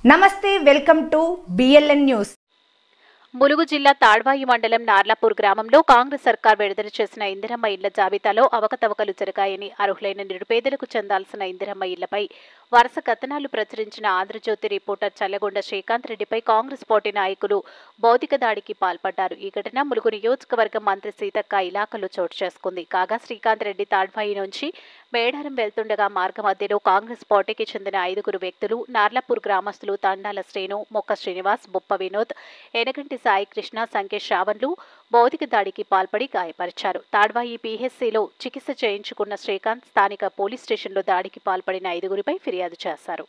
నమస్తే welcome to BLN news. Mulugu జిల్లా తాడ్వాయి మండలం నార్లాపూర్ గ్రామంలో కాంగ్రెస్ సర్కార్ విడుదల చేసిన ఇందిరమ్మ ఇళ్ల జాబితాలో అవకతవకలు జరిగాయని అర్హులైన నిరుపేదలకు చెందాల్సిన ఇందిరమ్మ ఇళ్లపై వరుస కథనాలు ప్రచురించిన ఆంధ్రజ్యోతి రిపోర్టర్ చల్లగొండ శ్రీకాంత్ రెడ్డిపై కాంగ్రెస్ పార్టీ నాయకులు భౌతిక దాడికి పాల్పడ్డారు। ఈ ఘటన ములుగు నియోజకవర్గం మంత్రి సీతక్క ఇలాకాలో చోటు చేసుకుంది। కాగా శ్రీకాంత్ రెడ్డి తాడ్వాయి నుంచి మేడారం వెళ్తుండగా మార్గ మధ్యలో కాంగ్రెస్ పార్టీకి చెందిన 5 వ్యక్తులు నార్లాపూర్ గ్రామస్తులు తండాల శ్రేణు, మొక్క శ్రీనివాస్, బొప్ప వినోద్, ఎనగంటి సాయి కృష్ణ, సంకేష్ శ్రావణ్లు భౌతిక దాడికి పాల్పడి గాయపరిచారు। తాడ్వాయి PHCలో చికిత్స చేయించుకున్న శ్రీకాంత్ స్థానిక పోలీస్ స్టేషన్లో దాడికి పాల్పడిన 5 ఫిర్యాదు చేశారు।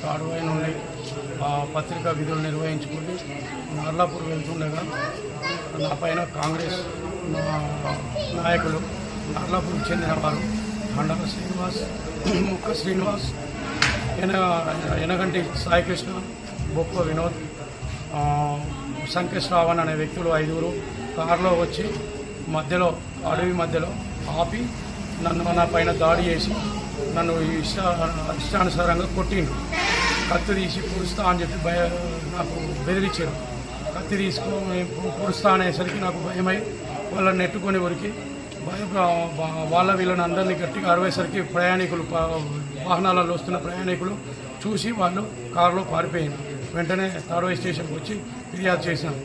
తాడ్వాయి నుండి పత్రికా విధులు నిర్వహించుకుంటూ నార్లాపూర్ వెళ్తుండగా నా పైన కాంగ్రెస్ నాయకులు నార్లాపూర్కి చెందిన వారు తండాల శ్రీనివాస్, ముక్క శ్రీనివాస్, ఎనగంటి సాయి కృష్ణ, బొప్ప వినోద్, సంకేష్ శ్రావణ్ అనే వ్యక్తులు 5 కారులో వచ్చి అడవి మధ్యలో ఆపి నా పైన దాడి చేసి నన్ను ఇష్టానుసారంగా కొట్టిండు। కత్తి తీసి పొడుస్తా అని చెప్పి నాకు బెదిరించారు। కత్తి తీసుకొని పొడుస్తా అనేసరికి నాకు భయమై వాళ్ళని నెట్టుకొని ఉరికి వీళ్ళని అందరినీ గట్టిగా అరవేసరికి ప్రయాణికులు, వాహనాలలో వస్తున్న ప్రయాణికులు చూసి వాళ్ళు కారులో పారిపోయింది। వెంటనే తాడ్వాయి స్టేషన్కి వచ్చి ఫిర్యాదు చేశాను।